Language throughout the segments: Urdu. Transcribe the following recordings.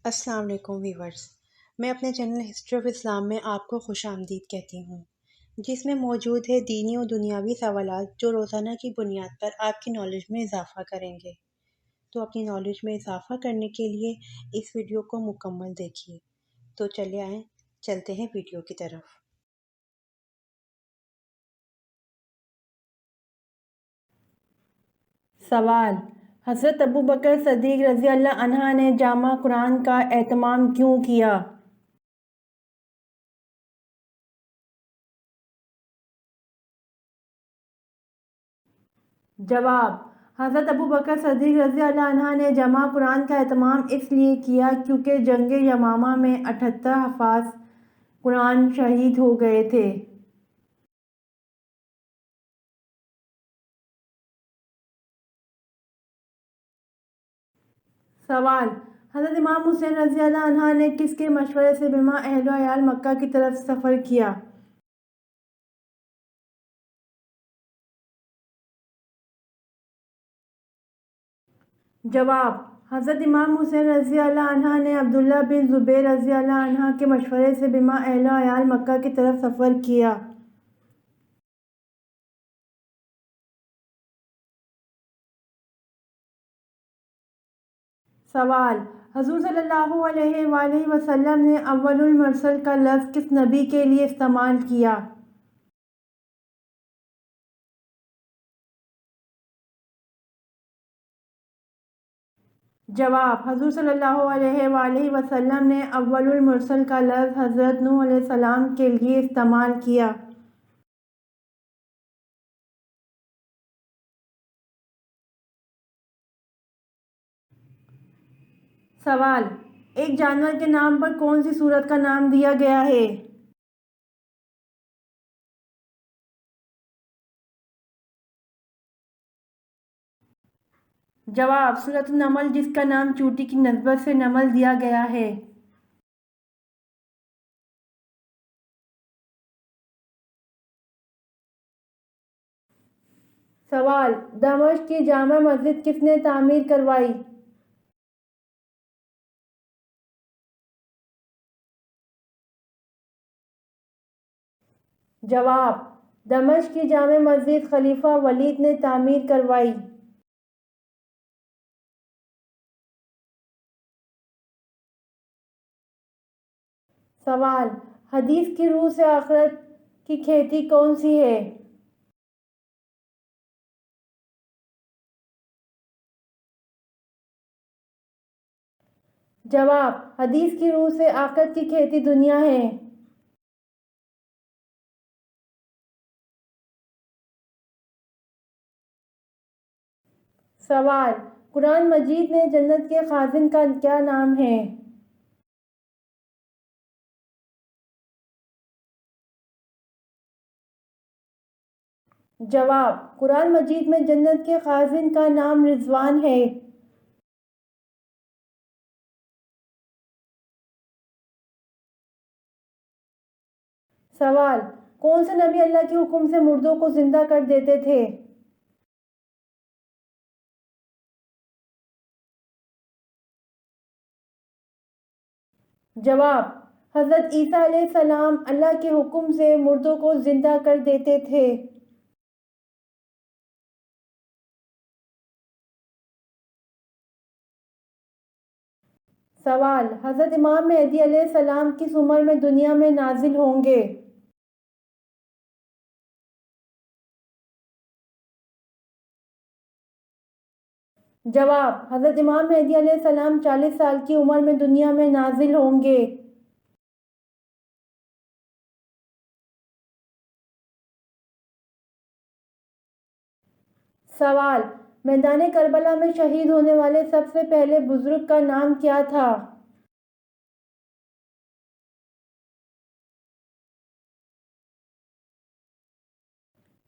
السلام علیکم ویورز، میں اپنے چینل ہسٹری آف اسلام میں آپ کو خوش آمدید کہتی ہوں، جس میں موجود ہے دینی و دنیاوی سوالات جو روزانہ کی بنیاد پر آپ کی نالج میں اضافہ کریں گے۔ تو اپنی نالج میں اضافہ کرنے کے لیے اس ویڈیو کو مکمل دیکھیے۔ تو چلے آئیں، چلتے ہیں ویڈیو کی طرف۔ سوال: حضرت ابوبکر صدیق رضی اللہ عنہ نے جامع قرآن کا اہتمام کیوں کیا؟ جواب: حضرت ابوبکر صدیق رضی اللہ عنہ نے جامع قرآن کا اہتمام اس لیے کیا کیونکہ جنگ یمامہ میں 78 حفاظ قرآن شہید ہو گئے تھے۔ سوال: حضرت امام حسین رضی اللہ عنہ نے کس کے مشورے سے بما اہل و عیال مکہ کی طرف سفر کیا؟ جواب: حضرت امام حسین رضی اللہ عنہ نے عبداللہ بن زبیر رضی اللہ عنہ کے مشورے سے بما اہل و عیال مکہ کی طرف سفر کیا۔ سوال: حضور صلی اللہ علیہ وآلہ وسلم نے اول المرسل کا لفظ کس نبی کے لیے استعمال کیا؟ جواب: حضور صلی اللہ علیہ وآلہ وسلم نے اول المرسل کا لفظ حضرت نوح علیہ السلام کے لیے استعمال کیا۔ سوال: ایک جانور کے نام پر کون سی سورت کا نام دیا گیا ہے؟ جواب: سورۃ النمل، جس کا نام چونٹی کی نسبت سے نمل دیا گیا ہے۔ سوال: دمشق کی جامع مسجد کس نے تعمیر کروائی؟ جواب: دمشق کی جامع مسجد خلیفہ ولید نے تعمیر کروائی۔ سوال: حدیث کی روح سے آخرت کی کھیتی کون سی ہے؟ جواب: حدیث کی روح سے آخرت کی کھیتی دنیا ہے۔ سوال: قرآن مجید میں جنت کے خازن کا کیا نام ہے؟ جواب: قرآن مجید میں جنت کے خازن کا نام رضوان ہے۔ سوال: کون سے نبی اللہ کے حکم سے مردوں کو زندہ کر دیتے تھے؟ جواب: حضرت عیسیٰ علیہ السلام اللہ کے حکم سے مردوں کو زندہ کر دیتے تھے۔ سوال: حضرت امام مہدی علیہ السلام کس عمر میں دنیا میں نازل ہوں گے؟ جواب: حضرت امام مہدی علیہ السلام 40 سال کی عمر میں دنیا میں نازل ہوں گے۔ سوال: میدان کربلا میں شہید ہونے والے سب سے پہلے بزرگ کا نام کیا تھا؟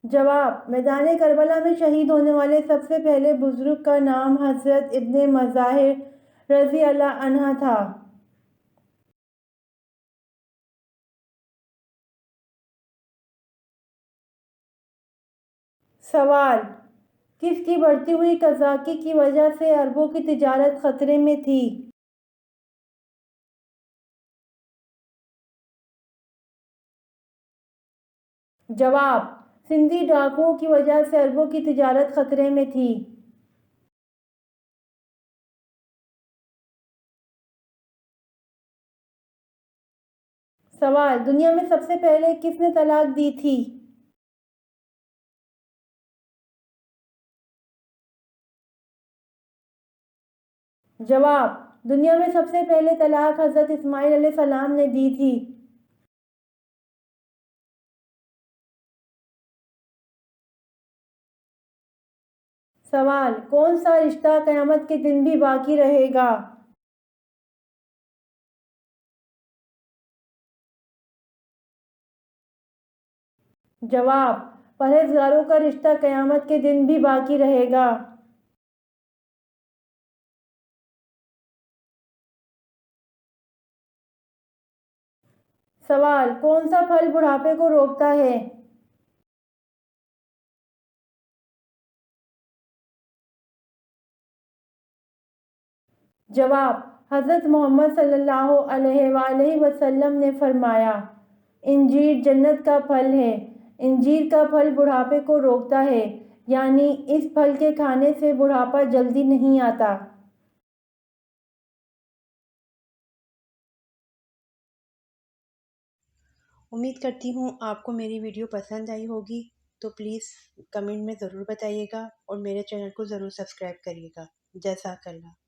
جواب: میدان کربلا میں شہید ہونے والے سب سے پہلے بزرگ کا نام حضرت ابن مظاہر رضی اللہ عنہ تھا۔ سوال: کس کی بڑھتی ہوئی قذاقی کی وجہ سے عربوں کی تجارت خطرے میں تھی؟ جواب: سندھی ڈاکوؤں کی وجہ سے اربوں کی تجارت خطرے میں تھی۔ سوال: دنیا میں سب سے پہلے کس نے طلاق دی تھی؟ جواب: دنیا میں سب سے پہلے طلاق حضرت اسماعیل علیہ السلام نے دی تھی۔ سوال: کون سا رشتہ قیامت کے دن بھی باقی رہے گا؟ جواب: پرہیزگاروں کا رشتہ قیامت کے دن بھی باقی رہے گا۔ سوال: کون سا پھل بڑھاپے کو روکتا ہے؟ جواب: حضرت محمد صلی اللہ علیہ وآلہ وسلم نے فرمایا، انجیر جنت کا پھل ہے۔ انجیر کا پھل بڑھاپے کو روکتا ہے، یعنی اس پھل کے کھانے سے بڑھاپا جلدی نہیں آتا۔ امید کرتی ہوں آپ کو میری ویڈیو پسند آئی ہوگی، تو پلیز کمنٹ میں ضرور بتائیے گا اور میرے چینل کو ضرور سبسکرائب کریے گا۔ جزاک اللہ۔